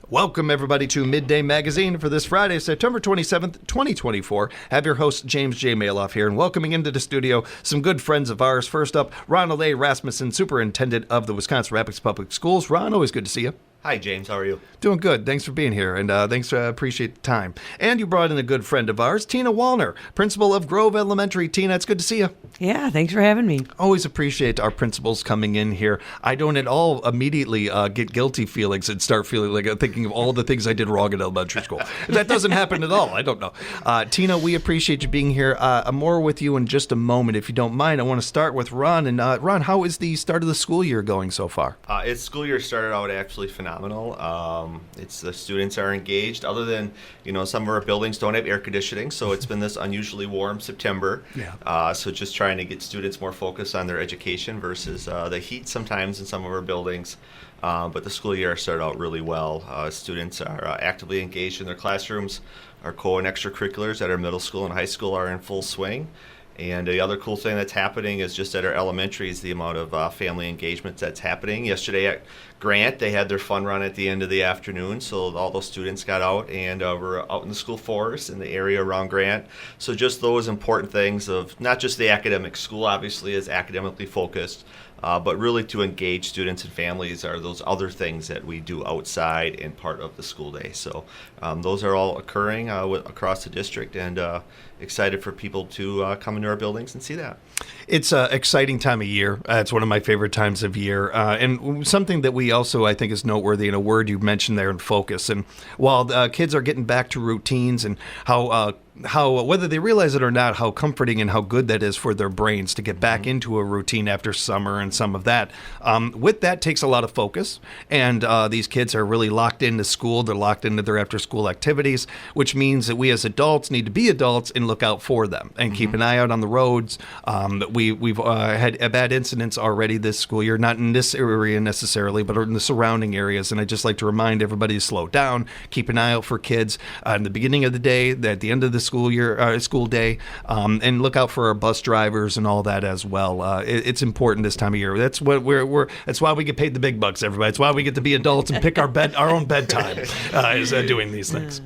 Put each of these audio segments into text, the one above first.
Welcome, everybody, to Midday Magazine for this Friday, September 27th, 2024. Have your host, James J. Malouf, here, and welcoming into the studio some good friends of ours. First up, Ron Rasmussen, Superintendent of the Wisconsin Rapids Public Schools. Ron, always good to see you. Hi, James. How are you? Doing good. Thanks for being here, and thanks. Appreciate the time. And you brought in a good friend of ours, Tina Wallner, Principal of Grove Elementary. Tina, it's good to see you. Yeah, thanks for having me. Always appreciate our principals coming in here. I don't at all immediately get guilty feelings and start feeling like I'm thinking of all the things I did wrong in elementary school. That doesn't happen at all. I don't know. Tina, we appreciate you being here. More with you in just a moment, if you don't mind. I want to start with Ron. And Ron, how is the start of the school year going so far? Its school year started out actually phenomenal. It's the students are engaged. Other than some of our buildings don't have air conditioning, so it's been this unusually warm September. Yeah. So just trying to get students more focused on their education versus the heat sometimes in some of our buildings. But the school year started out really well. Students are actively engaged in their classrooms. Our co and extracurriculars at our middle school and high school are in full swing. And the other cool thing that's happening is just at our elementaries, the amount of family engagement that's happening. Yesterday at Grant, they had their fun run at the end of the afternoon, so all those students got out and were out in the school forest in the area around Grant. So just those important things of not just the academic school, obviously, is academically focused, but really to engage students and families are those other things that we do outside and part of the school day. So those are all occurring across the district, and excited for people to come into our buildings and see that. It's an exciting time of year. It's one of my favorite times of year. And something that we also, I think, is noteworthy, and a word you mentioned there in focus. And while kids are getting back to routines and how whether they realize it or not, how comforting and how good that is for their brains to get back into a routine after summer and some of that. With that takes a lot of focus, and these kids are really locked into school. They're locked into their after-school activities, which means that we as adults need to be adults and look out for them and keep an eye out on the roads. We've had bad incidents already this school year, not in this area necessarily, but in the surrounding areas. And I'd just like to remind everybody to slow down, keep an eye out for kids in the beginning of the day, at the end of the school day, and look out for our bus drivers and all that as well. It's important this time of year. That's what that's why we get paid the big bucks, everybody. It's why we get to be adults and pick our own bedtime is doing these things.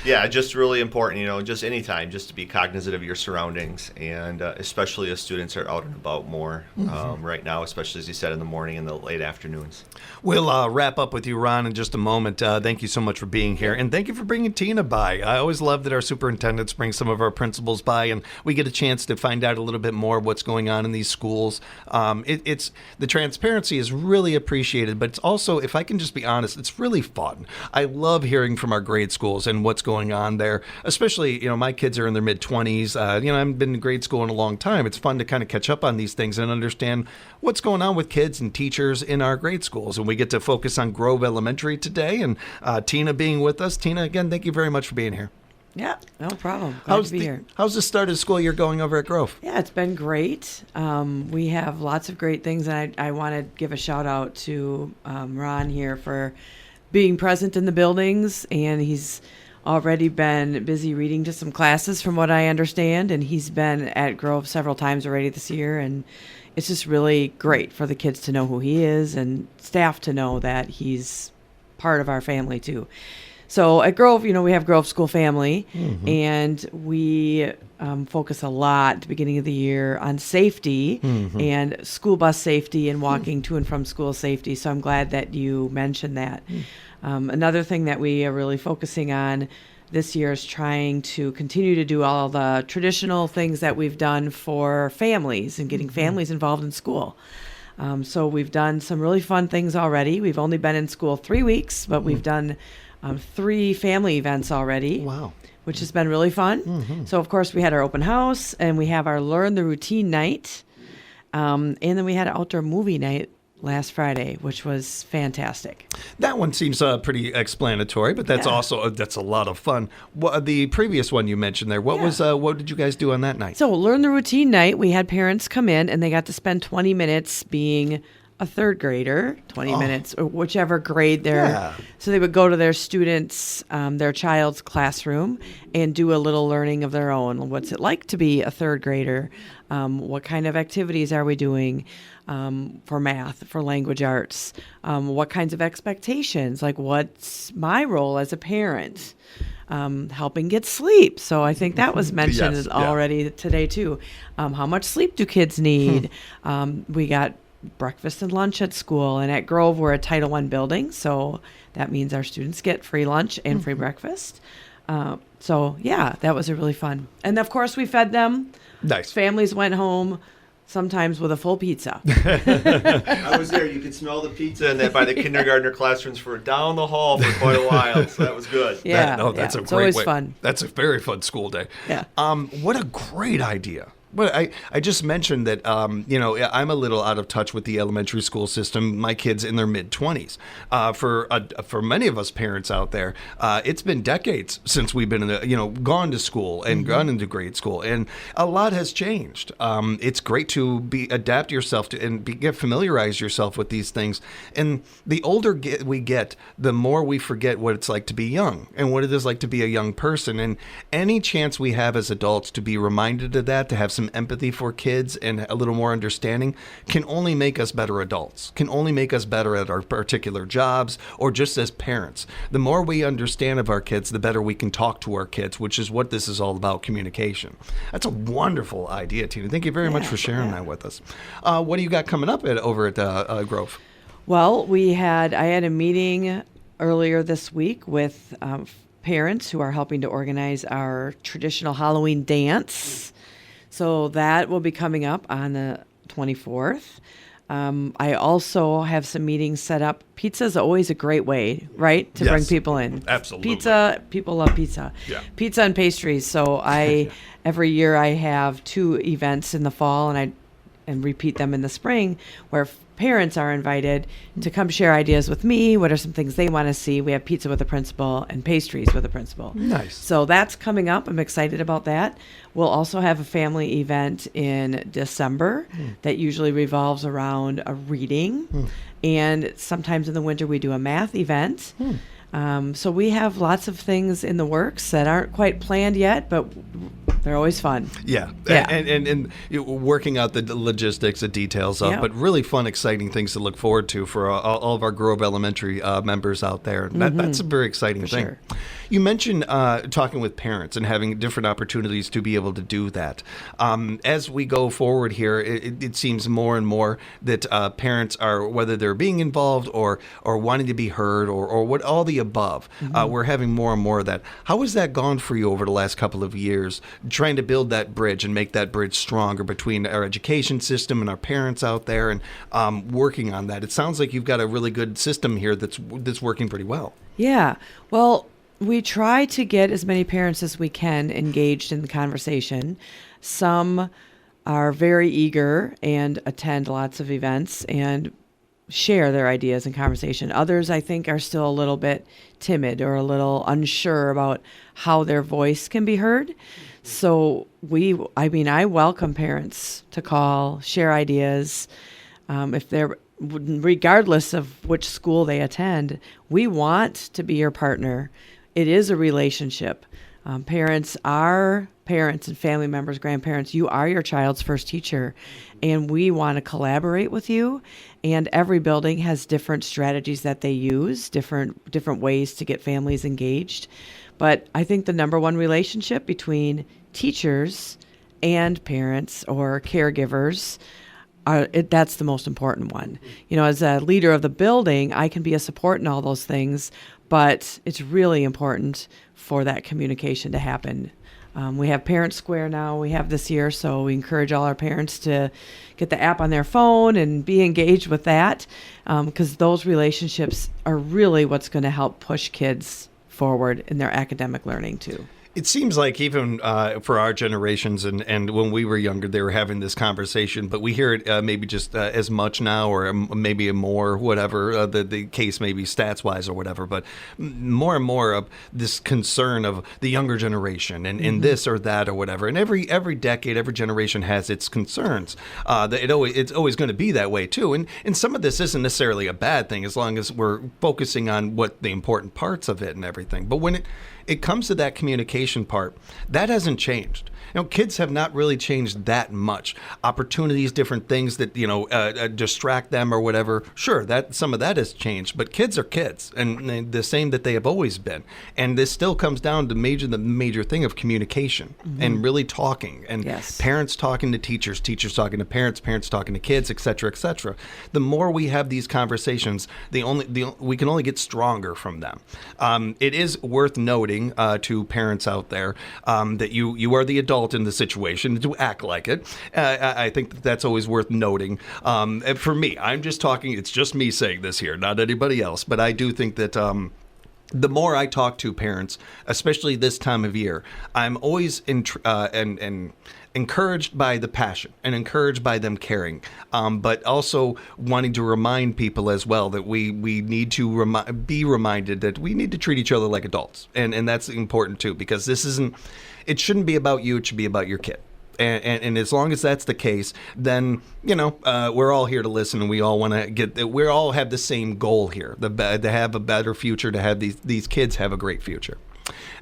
Yeah, just really important, just anytime, just to be cognizant of your surroundings, and especially as students are out and about more right now, especially, as you said, in the morning and the late afternoons. We'll wrap up with you, Ron, in just a moment. Thank you so much for being here, and thank you for bringing Tina by. I always love that our superintendents bring some of our principals by, and we get a chance to find out a little bit more of what's going on in these schools. It's the transparency is really appreciated, but it's also, if I can just be honest, it's really fun. I love hearing from our grade schools and what's going on there, especially, my kids are in their mid-20s. I haven't been in grade school in a long time. It's fun to kind of catch up on these things and understand what's going on with kids and teachers in our grade schools. And we get to focus on Grove Elementary today, and Tina being with us. Tina, again, thank you very much for being here. Yeah, no problem. Glad to be here. How's the start of school year going over at Grove? Yeah, it's been great. We have lots of great things, and I want to give a shout out to Ron here for being present in the buildings, and he's already been busy reading to some classes from what I understand, and he's been at Grove several times already this year, and it's just really great for the kids to know who he is and staff to know that he's part of our family too. So at Grove, we have Grove School Family, and we focus a lot at the beginning of the year on safety and school bus safety and walking to and from school safety. So I'm glad that you mentioned that. Another thing that we are really focusing on this year is trying to continue to do all the traditional things that we've done for families and getting families involved in school. So we've done some really fun things already. We've only been in school 3 weeks, but we've done 3 family events already. Wow. Which has been really fun. So, of course, we had our open house, and we have our Learn the Routine night. And then we had an outdoor movie night last Friday, which was fantastic. That one seems pretty explanatory, but that's that's a lot of fun. The previous one you mentioned there, what did you guys do on that night? So Learn the Routine night, we had parents come in and they got to spend 20 minutes being a third grader, 20 minutes, or whichever grade they're. Yeah. So they would go to their students, their child's classroom, and do a little learning of their own. What's it like to be a third grader? What kind of activities are we doing? for math, for language arts, what kinds of expectations, like what's my role as a parent, helping get sleep. So I think that was mentioned Yes, yeah. already today too. How much sleep do kids need? We got breakfast and lunch at school, and at Grove we're a Title I building, so that means our students get free lunch and free breakfast. So yeah, that was a really fun. And of course we fed them. Nice. Families went home sometimes with a full pizza. I was there. You could smell the pizza and that by the kindergartner classrooms for down the hall for quite a while. So that was good. Yeah, That's a it's great always way. fun. That's a very fun school day. Yeah. What a great idea. But I just mentioned that, I'm a little out of touch with the elementary school system. My kid's in their mid-20s. For many of us parents out there, it's been decades since we've been, gone to school and gone into grade school. And a lot has changed. It's great to adapt yourself to and familiarize yourself with these things. And the older we get, the more we forget what it's like to be young and what it is like to be a young person. And any chance we have as adults to be reminded of that, to have some empathy for kids and a little more understanding, can only make us better adults, can only make us better at our particular jobs or just as parents. The more we understand of our kids, the better we can talk to our kids, which is what this is all about, communication. That's a wonderful idea, Tina. Thank you very much for sharing that with us. What do you got coming up over at Grove? Well, I had a meeting earlier this week with parents who are helping to organize our traditional Halloween dance. So that will be coming up on the 24th. I also have some meetings set up. Pizza is always a great way, right, to bring people in. Absolutely. Pizza, people love pizza. Yeah. Pizza and pastries. So every year I have 2 events in the fall, and repeat them in the spring, where parents are invited to come share ideas with me. What are some things they want to see? We have pizza with the principal and pastries with the principal. Nice. So that's coming up. I'm excited about that. We'll also have a family event in December that usually revolves around a reading. And sometimes in the winter we do a math event. So we have lots of things in the works that aren't quite planned yet, but they're always fun. Yeah. Yeah. And working out the logistics, the details of, Yep. but really fun, exciting things to look forward to for all of our Grove Elementary members out there. That's a very exciting thing. sure. You mentioned talking with parents and having different opportunities to be able to do that. As we go forward here, it seems more and more that parents are, whether they're being involved or wanting to be heard or what all the above, we're having more and more of that. How has that gone for you over the last couple of years, trying to build that bridge and make that bridge stronger between our education system and our parents out there and working on that? It sounds like you've got a really good system here that's working pretty well. Yeah. Well, we try to get as many parents as we can engaged in the conversation. Some are very eager and attend lots of events and share their ideas in conversation. Others, I think, are still a little bit timid or a little unsure about how their voice can be heard. So I welcome parents to call, share ideas. If they're, regardless of which school they attend, we want to be your partner. It is a relationship. Parents are parents and family members, grandparents. You are your child's first teacher, and we want to collaborate with you. And every building has different strategies that they use, different ways to get families engaged. But I think the number one relationship between teachers and parents or caregivers, that's the most important one. As a leader of the building, I can be a support in all those things, but it's really important for that communication to happen. We have Parent Square now. We have this year, so we encourage all our parents to get the app on their phone and be engaged with that, because those relationships are really what's going to help push kids forward in their academic learning too. It seems like even for our generations and when we were younger, they were having this conversation, but we hear it maybe just as much now or maybe more, whatever the case may be stats-wise or whatever, but more and more of this concern of the younger generation and this or that or whatever. And every decade, every generation has its concerns. It's always going to be that way too. And some of this isn't necessarily a bad thing as long as we're focusing on what the important parts of it and everything. But when it comes to that communication, communication part, that hasn't changed. Kids have not really changed that much. Opportunities, different things that, distract them or whatever. Sure, that some of that has changed, but kids are kids and the same that they have always been. And this still comes down to the major thing of communication and really talking and parents talking to teachers, teachers talking to parents, parents talking to kids, et cetera, et cetera. The more we have these conversations, we can only get stronger from them. It is worth noting to parents out there that you are the adult in the situation to act like it. I think that's always worth noting. And for me, I'm just talking, it's just me saying this here, not anybody else, but I do think that the more I talk to parents, especially this time of year, I'm always encouraged by the passion and encouraged by them caring, but also wanting to remind people as well that we need to be reminded that we need to treat each other like adults. And that's important too, because it shouldn't be about you, it should be about your kid. And as long as that's the case, then, we're all here to listen and we all want to we all have the same goal here, to have a better future, to have these kids have a great future.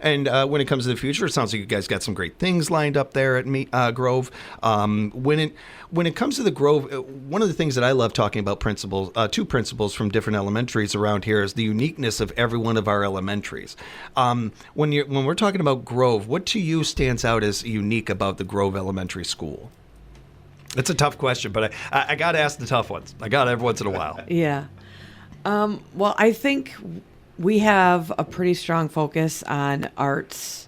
And when it comes to the future, it sounds like you guys got some great things lined up there at Grove. When it comes to the Grove, one of the things that I love talking about two principals from different elementaries around here is the uniqueness of every one of our elementaries. When we're talking about Grove, what to you stands out as unique about the Grove Elementary School? It's a tough question, but I got to ask the tough ones. I got it every once in a while. Yeah. Well, I think we have a pretty strong focus on arts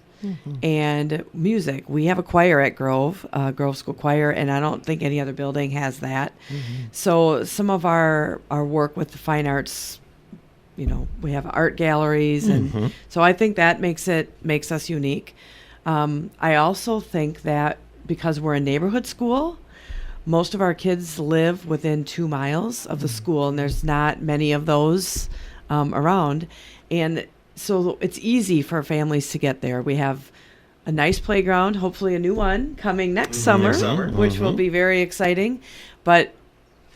and music. We have a choir at Grove School Choir, and I don't think any other building has that. So some of our work with the fine arts, we have art galleries, and so I think that makes us unique. I also think that because we're a neighborhood school, most of our kids live within 2 miles of the school, and there's not many of those around, and so it's easy for families to get there. We have a nice playground, hopefully a new one coming next summer, which will be very exciting. But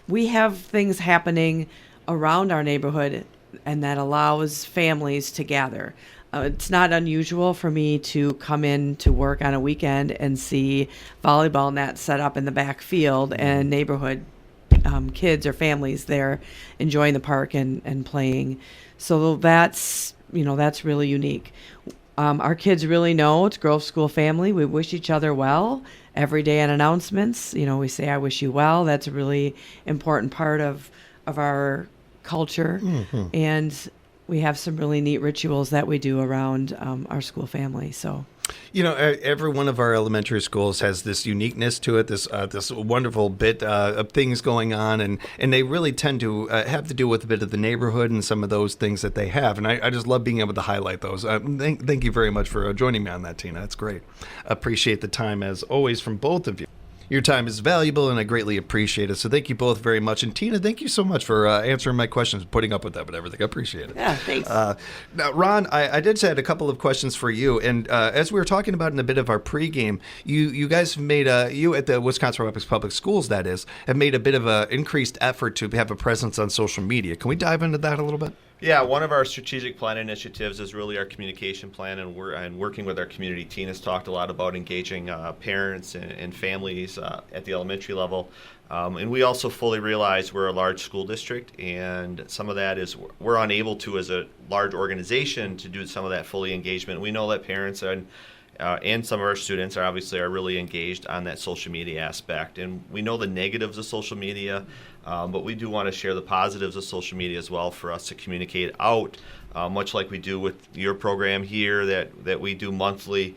we have things happening around our neighborhood, and that allows families to gather. It's not unusual for me to come in to work on a weekend and see volleyball nets set up in the back field and neighborhood kids or families there enjoying the park and playing. So that's really unique. Our kids really know it's Grove School family. We wish each other well every day in announcements. We say, I wish you well. That's a really important part of our culture. And we have some really neat rituals that we do around our school family. So, every one of our elementary schools has this uniqueness to it, this wonderful bit of things going on, and they really tend to have to do with a bit of the neighborhood and some of those things that they have. And I just love being able to highlight those. Thank you very much for joining me on that, Tina. That's great. Appreciate the time, as always, from both of you. Your time is valuable, and I greatly appreciate it. So thank you both very much. And Tina, thank you so much for answering my questions, putting up with them and everything. I appreciate it. Yeah, thanks. Now, Ron, I did had a couple of questions for you. And as we were talking about in a bit of our pregame, you guys have made, you at the Wisconsin Rapids Public Schools, that is, have made a bit of an increased effort to have a presence on social media. Can we dive into that a little bit? Yeah, one of our strategic plan initiatives is really our communication plan, and working with our community. Tina's talked a lot about engaging parents and families at the elementary level. And we also fully realize we're a large school district, and some of that is we're unable to, as a large organization, to do some of that fully engagement. We know that parents and some of our students are really engaged on that social media aspect. And we know the negatives of social media, but we do want to share the positives of social media as well for us to communicate out, much like we do with your program here that we do monthly.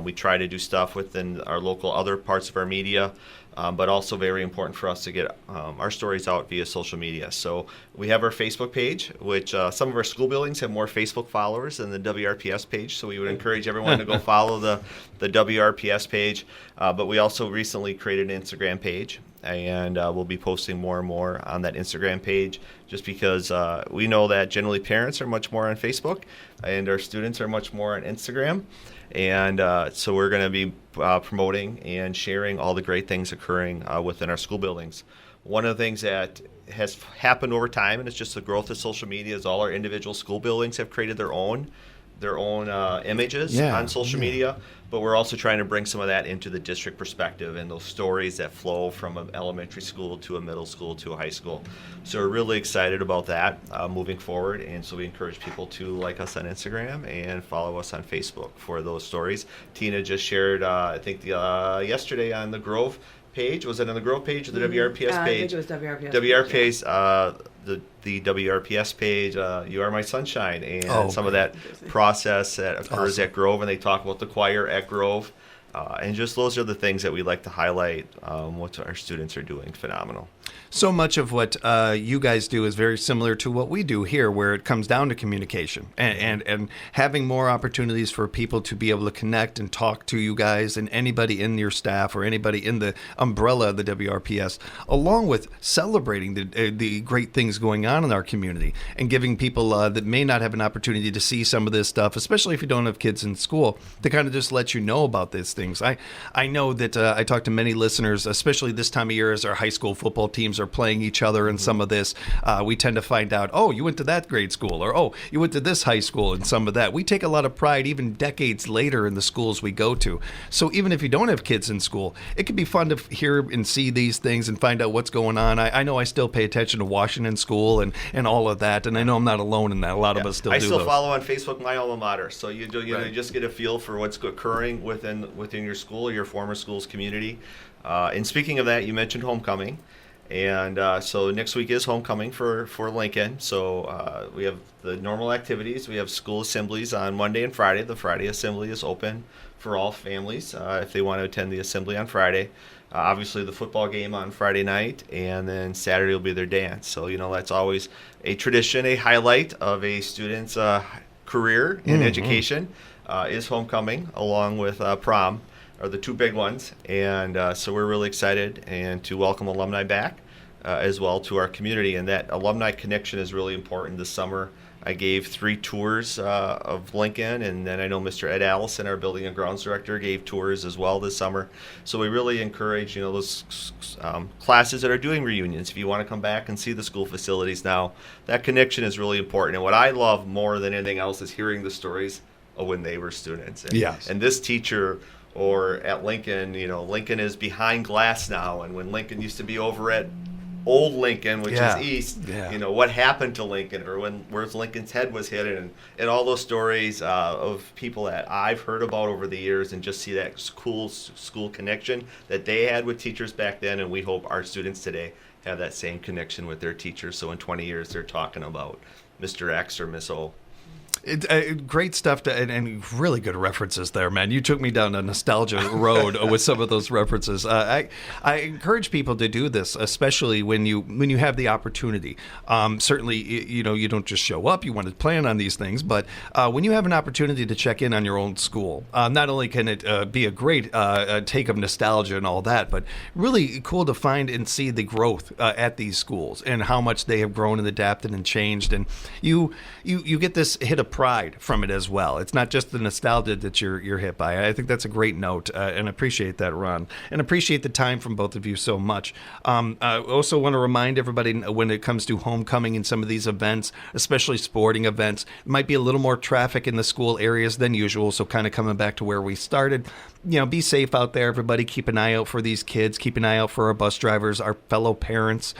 We try to do stuff within our local other parts of our media, but also very important for us to get our stories out via social media. So we have our Facebook page, which some of our school buildings have more Facebook followers than the WRPS page, so we would encourage everyone to go follow the WRPS page. But we also recently created an Instagram page, and we'll be posting more and more on that Instagram page, just because we know that generally parents are much more on Facebook and our students are much more on Instagram. And so we're going to be promoting and sharing all the great things occurring within our school buildings. One of the things that has happened over time, and it's just the growth of social media, is all our individual school buildings have created their own their own images on social media, but we're also trying to bring some of that into the district perspective and those stories that flow from an elementary school to a middle school to a high school. So we're really excited about that moving forward, and so we encourage people to like us on Instagram and follow us on Facebook for those stories. Tina just shared, I think yesterday on the Grove page. Was it on the Grove page or the WRPS page? I think it was WRPS. WRPS, the WRPS page, You Are My Sunshine, and some of that process that occurs at Grove, and they talk about the choir at Grove. And just those are the things that we like to highlight, what our students are doing. Phenomenal. So much of what you guys do is very similar to what we do here, where it comes down to communication and having more opportunities for people to be able to connect and talk to you guys and anybody in your staff or anybody in the umbrella of the WRPS, along with celebrating the great things going on in our community and giving people that may not have an opportunity to see some of this stuff, especially if you don't have kids in school, to kind of just let you know about these things. I know that I talk to many listeners, especially this time of year as our high school football teams are playing each other in some of this. We tend to find out, oh, you went to that grade school, or oh, you went to this high school, and some of that. We take a lot of pride even decades later in the schools we go to. So even if you don't have kids in school, it can be fun to hear and see these things and find out what's going on. I know I still pay attention to Washington School and all of that, and I know I'm not alone in that. A lot of us still do. I still those. follow on Facebook my alma mater, so you just get a feel for what's occurring within your school, your former school's community. And speaking of that, you mentioned homecoming. And so next week is homecoming for Lincoln. So we have the normal activities. We have school assemblies on Monday and Friday. The Friday assembly is open for all families if they want to attend the assembly on Friday. Obviously, the football game on Friday night, and then Saturday will be their dance. So, that's always a tradition, a highlight of a student's career in education is homecoming, along with prom. Are the two big ones, and so we're really excited and to welcome alumni back as well to our community, and that alumni connection is really important this summer. I gave 3 tours of Lincoln, and then I know Mr. Ed Allison, our building and grounds director, gave tours as well this summer. So we really encourage those classes that are doing reunions. If you want to come back and see the school facilities now, that connection is really important. And what I love more than anything else is hearing the stories of when they were students. And this teacher, or at Lincoln, Lincoln is behind glass now, and when Lincoln used to be over at Old Lincoln, which is east, what happened to Lincoln, or where Lincoln's head was hit, and all those stories of people that I've heard about over the years, and just see that cool school connection that they had with teachers back then, and we hope our students today have that same connection with their teachers, so in 20 years they're talking about Mr. X or Miss O. Great stuff and really good references there, man. You took me down a nostalgia road with some of those references. I encourage people to do this, especially when you have the opportunity. Certainly, you don't just show up. You want to plan on these things, but when you have an opportunity to check in on your own school, not only can it be a great take of nostalgia and all that, but really cool to find and see the growth at these schools and how much they have grown and adapted and changed. And you get this hit of pride from it as well. It's not just the nostalgia that you're hit by. I think that's a great note, and appreciate that, Ron, and appreciate the time from both of you so much. I also want to remind everybody, when it comes to homecoming and some of these events, especially sporting events, might be a little more traffic in the school areas than usual. So kind of coming back to where we started, be safe out there, everybody. Keep an eye out for these kids. Keep an eye out for our bus drivers, our fellow parents,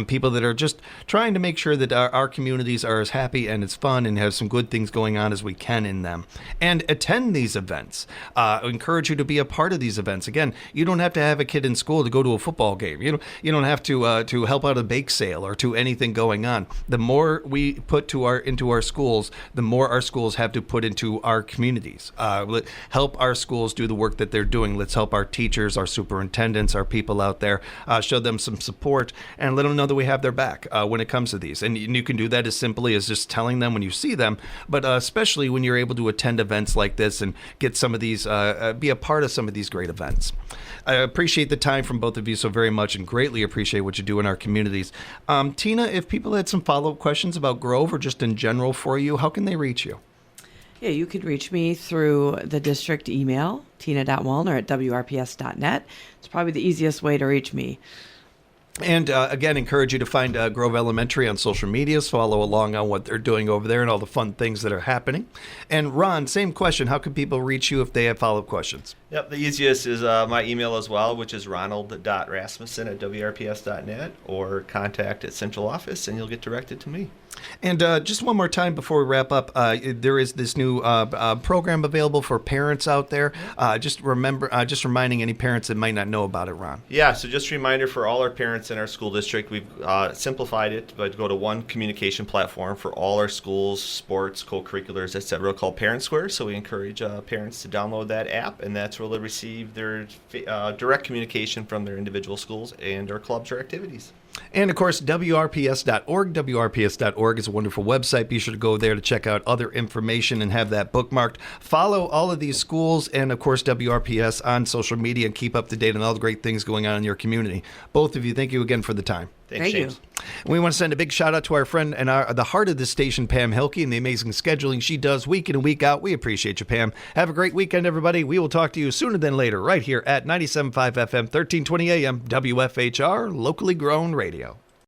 people that are just trying to make sure that our communities are as happy and as fun and have some good things going on as we can in them. And attend these events. Encourage you to be a part of these events. Again, you don't have to have a kid in school to go to a football game. You don't have to help out a bake sale or to anything going on. The more we put into our schools, the more our schools have to put into our communities. Help our schools do the work that they're doing. Let's help our teachers, our superintendents, our people out there, show them some support and let them know that we have their back when it comes to these. And you can do that as simply as just telling them when you see them, but especially when you're able to attend events like this and get some of these, be a part of some of these great events. I appreciate the time from both of you so very much and greatly appreciate what you do in our communities. Tina, if people had some follow-up questions about Grove or just in general for you, how can they reach you? Yeah, you can reach me through the district email, tina.wallner@wrps.net. It's probably the easiest way to reach me. And again, encourage you to find Grove Elementary on social media. Follow along on what they're doing over there and all the fun things that are happening. And Ron, same question. How can people reach you if they have follow-up questions? Yep, the easiest is my email as well, which is ronald.rasmussen@wrps.net, or contact at central office, and you'll get directed to me. And just one more time before we wrap up, there is this new program available for parents out there. Just reminding any parents that might not know about it, Ron. Yeah, so just a reminder for all our parents in our school district, we've simplified it, but go to one communication platform for all our schools, sports, co-curriculars, etc., called Parent Square. So we encourage parents to download that app, and that's where they'll receive their direct communication from their individual schools and their clubs or activities. And, of course, WRPS.org. WRPS.org is a wonderful website. Be sure to go there to check out other information and have that bookmarked. Follow all of these schools and, of course, WRPS on social media and keep up to date on all the great things going on in your community. Both of you, thank you again for the time. Thanks, James. you. We want to send a big shout out to our friend and the heart of the station, Pam Hilke, and the amazing scheduling she does week in and week out. We appreciate you, Pam. Have a great weekend, everybody. We will talk to you sooner than later right here at 97.5 FM, 1320 AM, WFHR, locally grown radio.